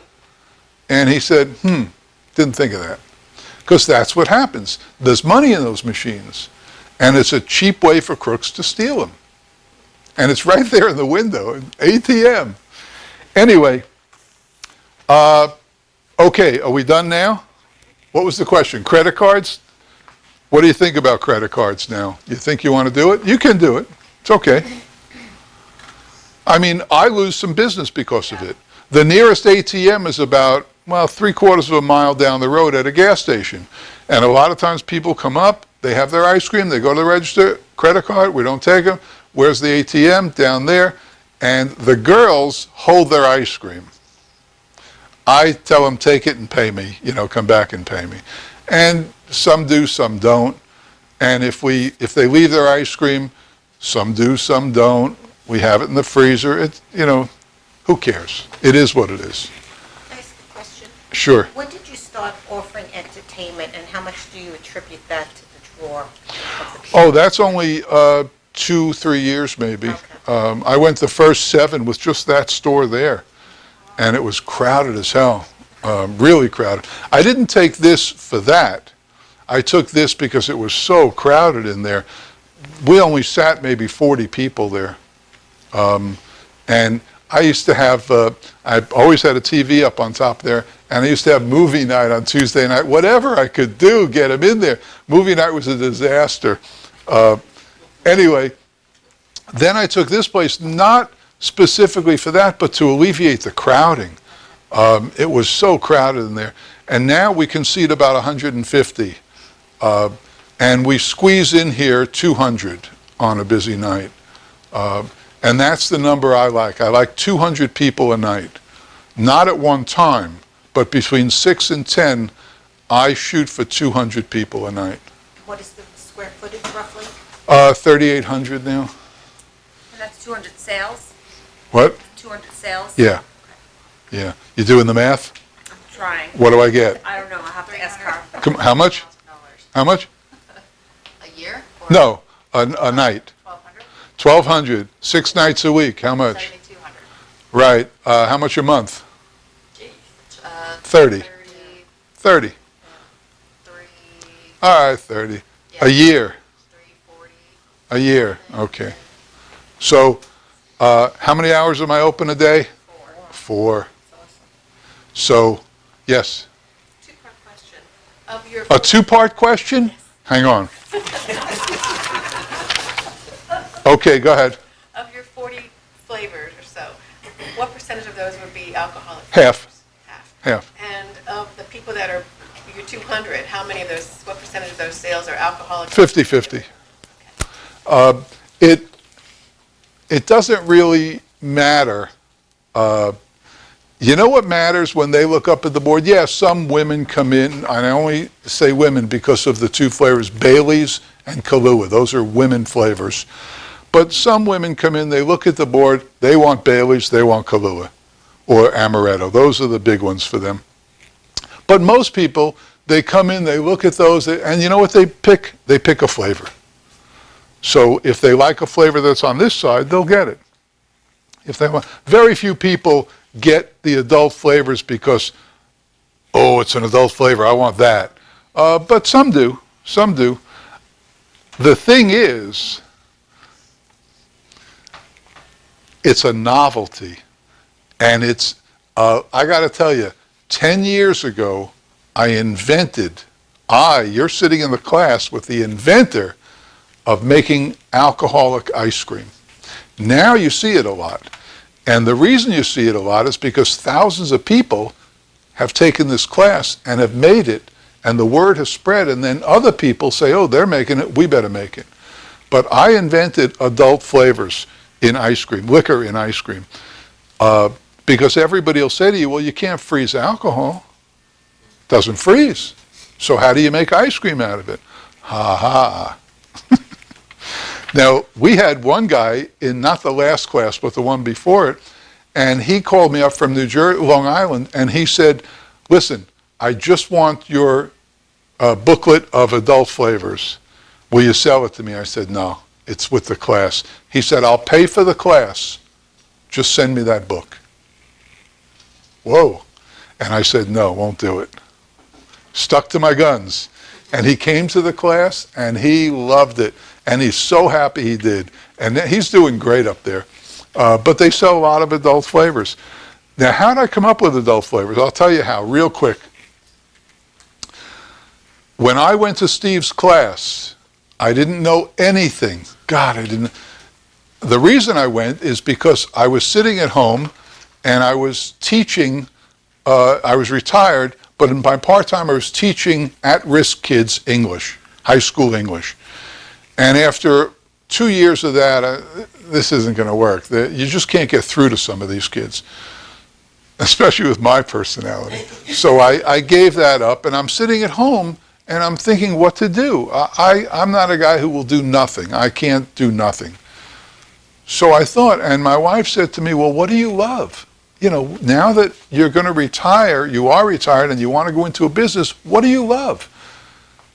And he said, didn't think of that. Because that's what happens. There's money in those machines. And it's a cheap way for crooks to steal them. And it's right there in the window, an ATM. Anyway, okay, are we done now? What was the question? Credit cards? What do you think about credit cards now? You think you want to do it? You can do it. It's okay. I mean, I lose some business because of it. The nearest ATM is about, well, 3/4 of a mile down the road at a gas station. And a lot of times people come up, they have their ice cream, they go to the register, credit card, we don't take them. Where's the ATM? Down there. And the girls hold their ice cream. I tell them, take it and pay me, come back and pay me. And some do, some don't. And if they leave their ice cream, some do, some don't. We have it in the freezer. It's, who cares? It is what it is. Can I ask a question? Sure. When did you start offering entertainment, and how much do you attribute that to the draw of the people? Oh, that's only 2-3 years maybe. Okay. I went the first 7 with just that store there. And it was crowded as hell, really crowded. I didn't take this for that. I took this because it was so crowded in there. We only sat maybe 40 people there. And I used to have, I always had a TV up on top there, and I used to have movie night on Tuesday night. Whatever I could do, get them in there. Movie night was a disaster. Anyway, then I took this place, not specifically for that, but to alleviate the crowding. It was so crowded in there. And now we can seat about 150. And we squeeze in here 200 on a busy night. And that's the number I like. I like 200 people a night. Not at one time, but between 6 and 10, I shoot for 200 people a night. What is the square footage roughly? 3,800 now. And that's 200 sales? What? 200 sales? Yeah. Yeah. You doing the math? I'm trying. What do I get? I don't know, I'll have to ask her. How much? How much? A year? Or No, a night. 1,200? 1,200, 6 nights a week. How much? 7,200. Right. How much a month? Geez. 30. 30. 3, All right, 30. yeah, A year. 340. A year. Okay. So, how many hours am I open a day? 4. So, yes. Two-part question. Of your, A 2-part question? Hang on. Okay, go ahead. of your 40 flavors or so, what percentage of those would be alcoholic? Half. flavors? Half. And of the people that are, your 200, how many of those, what percentage of those sales are alcoholic? 50-50. It doesn't really matter. You know what matters when they look up at the board? Yes, some women come in, and I only say women because of the 2 flavors, Bailey's and Kahlua. Those are women flavors. But some women come in, they look at the board, they want Bailey's, they want Kahlua or Amaretto. Those are the big ones for them. But most people, they come in, they look at those, and you know what they pick? They pick a flavor. So if they like a flavor that's on this side, they'll get it. If they want, very few people get the adult flavors because, oh, it's an adult flavor, I want that. But some do, some do. The thing is, it's a novelty. And it's, I got to tell you, 10 years ago, you're sitting in the class with the inventor of making alcoholic ice cream. Now you see it a lot. And the reason you see it a lot is because thousands of people have taken this class and have made it, and the word has spread, and then other people say, oh, they're making it, we better make it. But I invented adult flavors in ice cream, liquor in ice cream, because everybody will say to you, well, you can't freeze alcohol. It doesn't freeze. So how do you make ice cream out of it? Ha ha. Now, we had one guy in not the last class, but the one before it, and he called me up from Long Island, and he said, listen, I just want your booklet of adult flavors. Will you sell it to me? I said, no, it's with the class. He said, I'll pay for the class. Just send me that book. Whoa. And I said, no, won't do it. Stuck to my guns. And he came to the class, and he loved it. And he's so happy he did. And he's doing great up there. But they sell a lot of adult flavors. Now, how did I come up with adult flavors? I'll tell you how, real quick. When I went to Steve's class, I didn't know anything. God, I didn't. The reason I went is because I was sitting at home and I was teaching. I was retired, but in my part-time I was teaching at-risk kids English, high school English. And after 2 years of that, this isn't going to work. You just can't get through to some of these kids, especially with my personality. So I gave that up, and I'm sitting at home, and I'm thinking what to do. I'm not a guy who will do nothing. I can't do nothing. So I thought, and my wife said to me, well, what do you love? You know, now that you're going to retire, you are retired, and you want to go into a business, what do you love?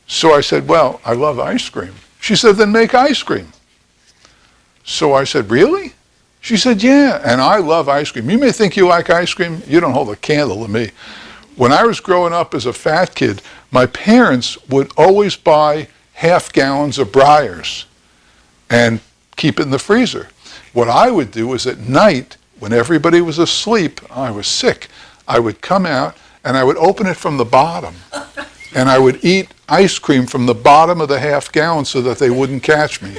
So I said, well, I love ice cream. She said, then make ice cream. So I said, really? She said, yeah, and I love ice cream. You may think you like ice cream. You don't hold a candle to me. When I was growing up as a fat kid, my parents would always buy half gallons of Breyers and keep it in the freezer. What I would do is at night, when everybody was asleep, I was sick, I would come out and I would open it from the bottom. And I would eat ice cream from the bottom of the half gallon so that they wouldn't catch me.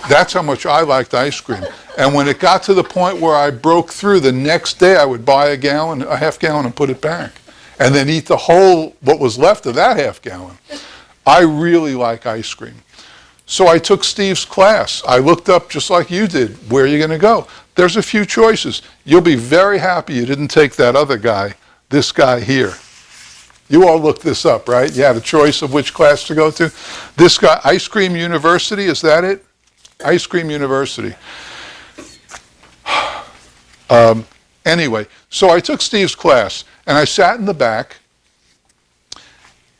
That's how much I liked ice cream. And when it got to the point where I broke through, the next day I would buy a half gallon and put it back. And then eat the whole, what was left of that half gallon. I really like ice cream. So I took Steve's class. I looked up, just like you did, where are you going to go? There's a few choices. You'll be very happy you didn't take that other guy, this guy here. You all looked this up, right? You had a choice of which class to go to. This guy, Ice Cream University, is that it? Ice Cream University. Anyway, so I took Steve's class, and I sat in the back,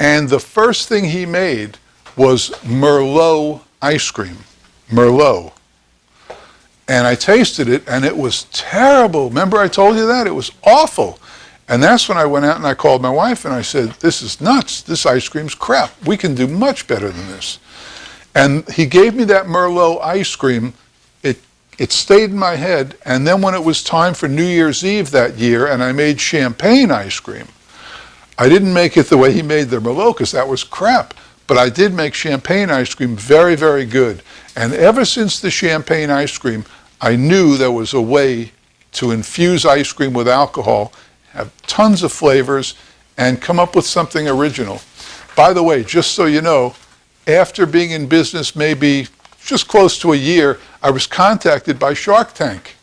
and the first thing he made was Merlot ice cream. Merlot. And I tasted it, and it was terrible. Remember I told you that? It was awful. And that's when I went out and I called my wife, and I said, this is nuts. This ice cream's crap. We can do much better than this. And he gave me that Merlot ice cream. It stayed in my head, and then when it was time for New Year's Eve that year, and I made champagne ice cream, I didn't make it the way he made the Merlot, because that was crap. But I did make champagne ice cream very, very good. And ever since the champagne ice cream, I knew there was a way to infuse ice cream with alcohol, have tons of flavors, and come up with something original. By the way, just so you know, after being in business maybe just close to a year, I was contacted by Shark Tank.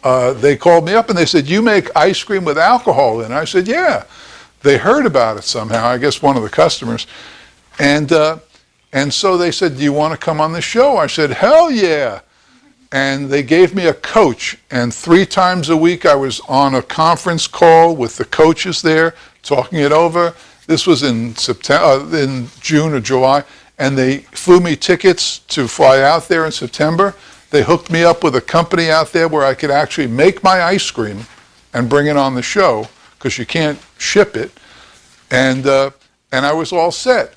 They called me up and they said, you make ice cream with alcohol in it? I said, yeah. They heard about it somehow, I guess one of the customers. And so they said, do you want to come on the show? I said, hell yeah. And they gave me a coach, and 3 times a week I was on a conference call with the coaches there, talking it over. This was in June or July, and they flew me tickets to fly out there in September. They hooked me up with a company out there where I could actually make my ice cream and bring it on the show, because you can't ship it. And I was all set.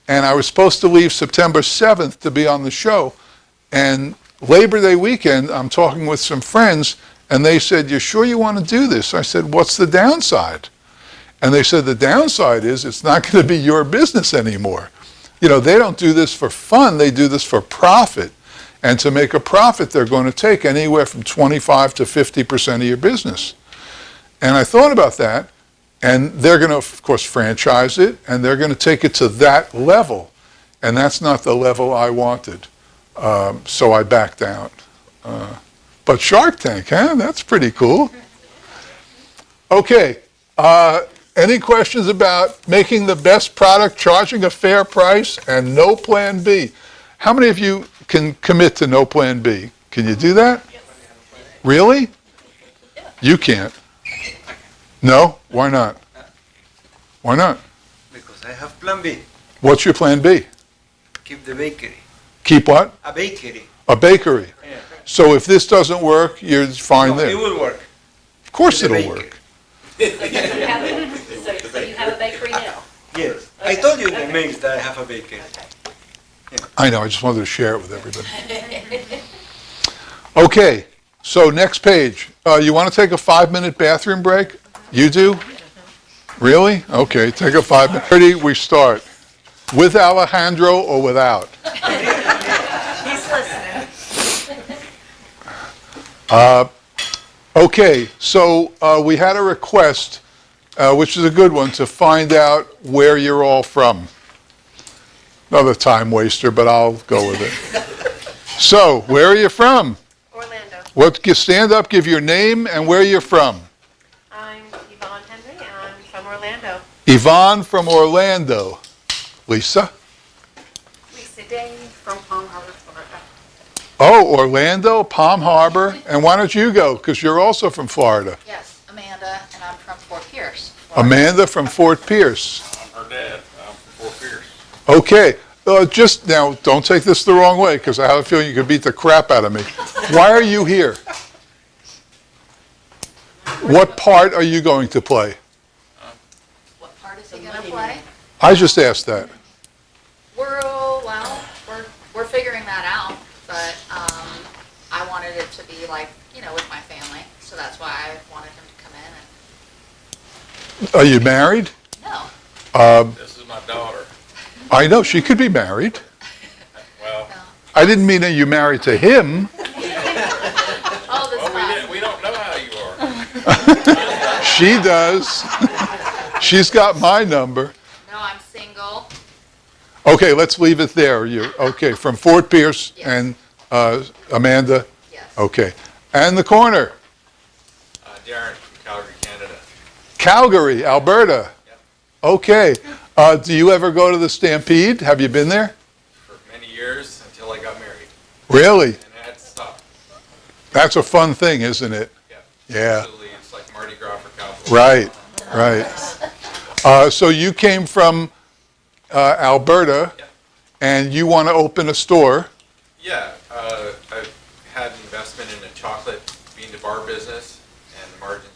And I was supposed to leave September 7th to be on the show. And Labor Day weekend, I'm talking with some friends, and they said, you sure you want to do this? I said, what's the downside? And they said, the downside is it's not going to be your business anymore. You know, they don't do this for fun, they do this for profit. And to make a profit, they're going to take anywhere from 25 to 50% of your business. And I thought about that, and they're going to, of course, franchise it, and they're going to take it to that level. And that's not the level I wanted. So I backed out. But Shark Tank, huh? That's pretty cool. Okay. Any questions about making the best product, charging a fair price, and no plan B? How many of you can commit to no plan B? Can you do that? Really? You can't. No? Why not? Why not? Because I have plan B. What's your plan B? Keep the bakery. Keep what? A bakery. A bakery. Yeah. So if this doesn't work, you're fine No, there. it will work. Of course With the it'll bakery. work. So you have a bakery now? Yes. I told you in the mails that I have a bakery. I know, I just wanted to share it with everybody. Okay, so next page. You want to take a 5-minute bathroom break? You do? Really? Okay, take a 5-minute. Ready, we start. With Alejandro or without? He's listening. Okay, so we had a request, which is a good one, to find out where you're all from. Another time waster, but I'll go with it. So, where are you from? Orlando. Stand up, give your name and where you're from. I'm Yvonne Henry, and I'm from Orlando. Yvonne from Orlando. Lisa? Lisa Day from Palm Harbor, Florida. Oh, Orlando, Palm Harbor. And why don't you go? Because you're also from Florida. Yes, Amanda, and I'm from Fort Pierce. Florida. Amanda from Fort Pierce. I'm her dad. I'm from Fort Pierce. Okay, just now, don't take this the wrong way, because I have a feeling you could beat the crap out of me. Why are you here? What part are you going to play? What part is he going to play? I just asked that. We're figuring that out, but I wanted it to be like, with my family, so that's why I wanted him to come in Are you married? and, no. This is my daughter. I know, she could be married. Well, I didn't mean that you married to him. Oh, this we don't know how you are. She does. She's got my number. No, I'm single. Okay, let's leave it there. Okay, from Fort Pierce Yes. and Amanda? Yes. Okay. And the corner? Darren from Calgary, Canada. Calgary, Alberta. Yep. Okay. Do you ever go to the Stampede? Have you been there? For many years until I got married. Really? And I had to stop. That's a fun thing, isn't it? Yeah. Yeah. Absolutely. It's like Mardi Gras for cowboys. Right, right. So you came from Alberta, Yeah. and you want to open a store. Yeah. I've had investment in a chocolate bean to bar business, and the margins